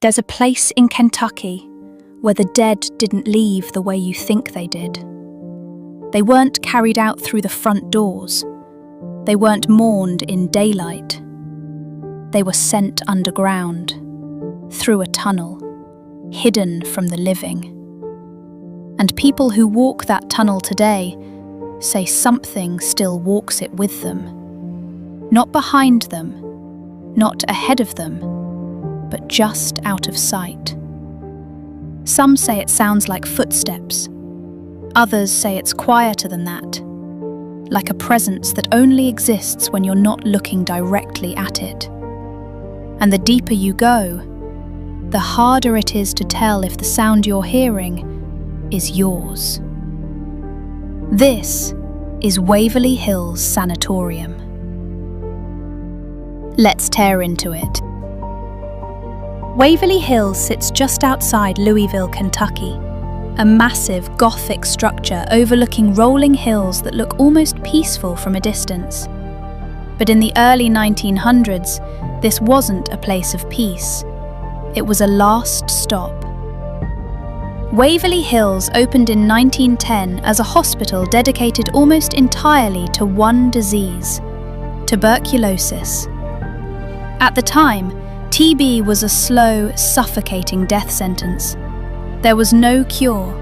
There's a place in Kentucky where the dead didn't leave the way you think they did. They weren't carried out through the front doors. They weren't mourned in daylight. They were sent underground, through a tunnel, hidden from the living. And people who walk that tunnel today say something still walks it with them. Not behind them, not ahead of them, but just out of sight. Some say it sounds like footsteps. Others say it's quieter than that, like a presence that only exists when you're not looking directly at it. And the deeper you go, the harder it is to tell if the sound you're hearing is yours. This is Waverly Hills Sanatorium. Let's tear into it. Waverly Hills sits just outside Louisville, Kentucky, a massive Gothic structure overlooking rolling hills that look almost peaceful from a distance. But in the early 1900s, this wasn't a place of peace. It was a last stop. Waverly Hills opened in 1910 as a hospital dedicated almost entirely to one disease: tuberculosis. At the time, TB was a slow, suffocating death sentence. There was no cure,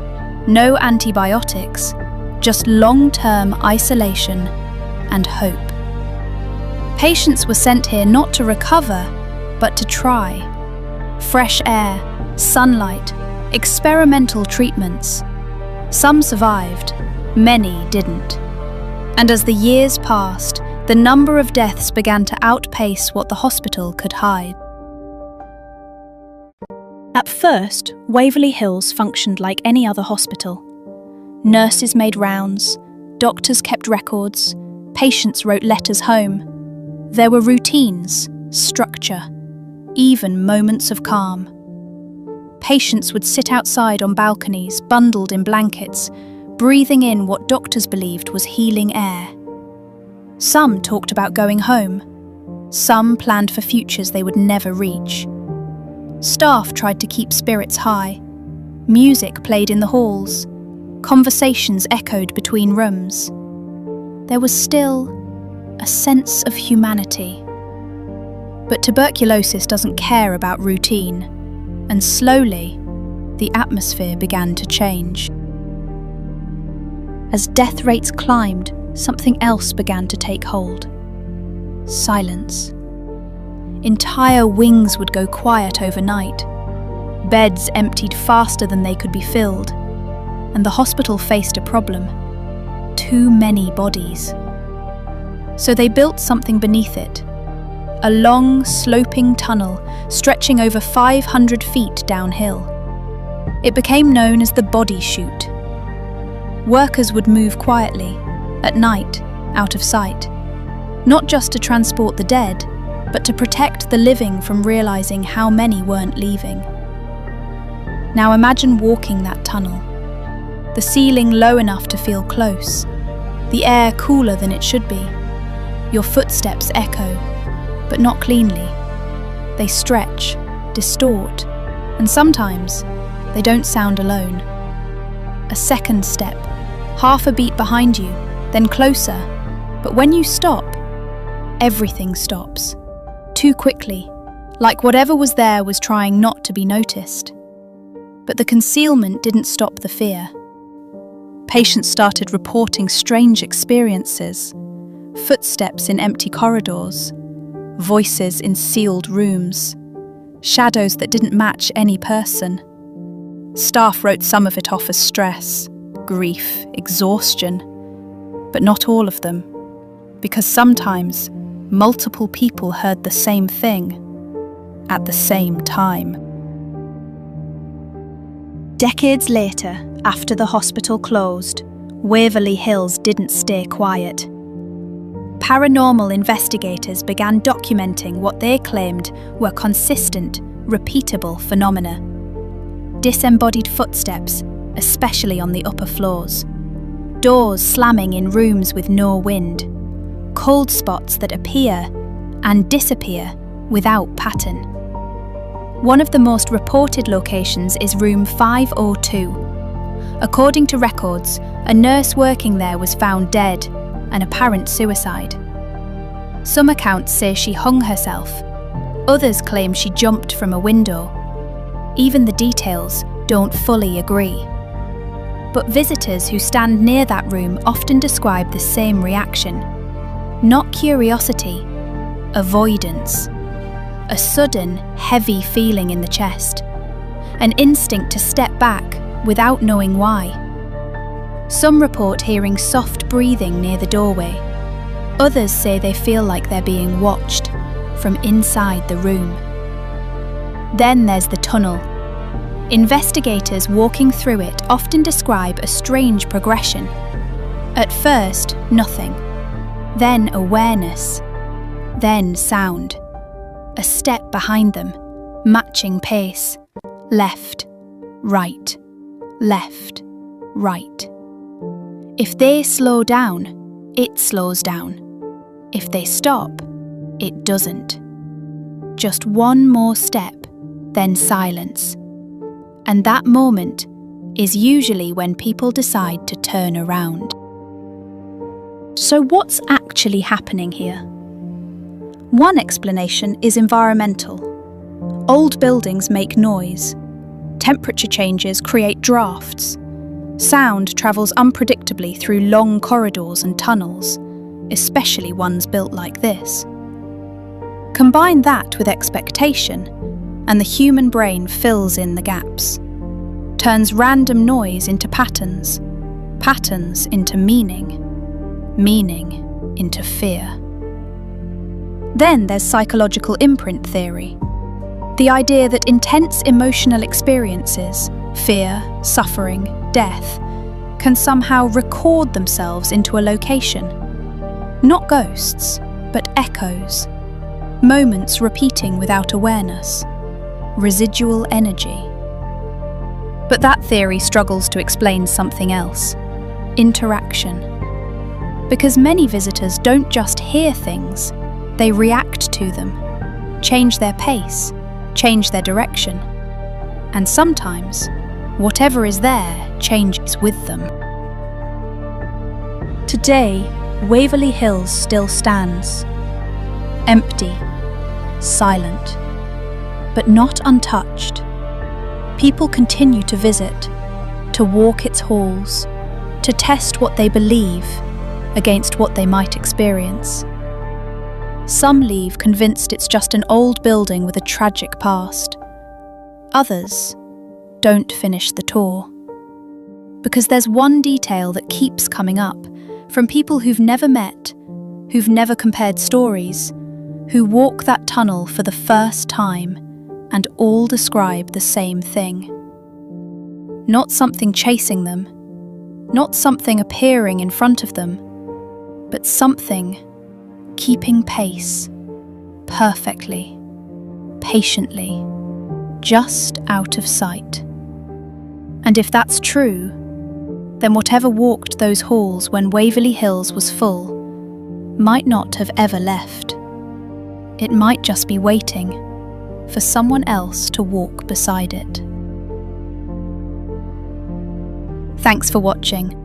no antibiotics, just long-term isolation and hope. Patients were sent here not to recover, but to try. Fresh air, sunlight, experimental treatments. Some survived, many didn't. And as the years passed, the number of deaths began to outpace what the hospital could hide. At first, Waverly Hills functioned like any other hospital. Nurses made rounds, doctors kept records, patients wrote letters home. There were routines, structure, even moments of calm. Patients would sit outside on balconies, bundled in blankets, breathing in what doctors believed was healing air. Some talked about going home. Some planned for futures they would never reach. Staff tried to keep spirits high. Music played in the halls. Conversations echoed between rooms. There was still a sense of humanity. But tuberculosis doesn't care about routine, and slowly, the atmosphere began to change. As death rates climbed, something else began to take hold. Silence. Entire wings would go quiet overnight. Beds emptied faster than they could be filled, and the hospital faced a problem: too many bodies. So they built something beneath it, a long, sloping tunnel stretching over 500 feet downhill. It became known as the body chute. Workers would move quietly, at night, out of sight, not just to transport the dead, but to protect the living from realizing how many weren't leaving. Now imagine walking that tunnel. The ceiling low enough to feel close, the air cooler than it should be. Your footsteps echo, but not cleanly. They stretch, distort, and sometimes they don't sound alone. A second step, half a beat behind you, then closer, but when you stop, everything stops. Too quickly, like whatever was there was trying not to be noticed. But the concealment didn't stop the fear. Patients started reporting strange experiences: footsteps in empty corridors, voices in sealed rooms, shadows that didn't match any person. Staff wrote some of it off as stress, grief, exhaustion, but not all of them, because sometimes multiple people heard the same thing at the same time. Decades later, after the hospital closed, Waverly Hills didn't stay quiet. Paranormal investigators began documenting what they claimed were consistent, repeatable phenomena. Disembodied footsteps, especially on the upper floors. Doors slamming in rooms with no wind. Cold spots that appear and disappear without pattern. One of the most reported locations is room 502. According to records, a nurse working there was found dead, an apparent suicide. Some accounts say she hung herself. Others claim she jumped from a window. Even the details don't fully agree. But visitors who stand near that room often describe the same reaction. Not curiosity, avoidance. A sudden, heavy feeling in the chest. An instinct to step back without knowing why. Some report hearing soft breathing near the doorway. Others say they feel like they're being watched from inside the room. Then there's the tunnel. Investigators walking through it often describe a strange progression. At first, nothing. Then awareness. Then sound. A step behind them, matching pace. Left, right, left, right. If they slow down, it slows down. If they stop, it doesn't. Just one more step, then silence. And that moment is usually when people decide to turn around. So what's actually happening here? One explanation is environmental. Old buildings make noise. Temperature changes create drafts. Sound travels unpredictably through long corridors and tunnels, especially ones built like this. Combine that with expectation, and the human brain fills in the gaps. Turns random noise into patterns, patterns into meaning, meaning into fear. Then there's psychological imprint theory. The idea that intense emotional experiences, fear, suffering, death, can somehow record themselves into a location. Not ghosts, but echoes. Moments repeating without awareness. Residual energy. But that theory struggles to explain something else. Interaction. Because many visitors don't just hear things, they react to them, change their pace, change their direction. And sometimes, whatever is there changes with them. Today, Waverly Hills still stands. Empty, silent, but not untouched. People continue to visit, to walk its halls, to test what they believe against what they might experience. Some leave convinced it's just an old building with a tragic past. Others don't finish the tour. Because there's one detail that keeps coming up from people who've never met, who've never compared stories, who walk that tunnel for the first time and all describe the same thing. Not something chasing them, not something appearing in front of them, but something keeping pace, perfectly, patiently, just out of sight. And if that's true, then whatever walked those halls when Waverly Hills was full might not have ever left. It might just be waiting for someone else to walk beside it. Thanks for watching.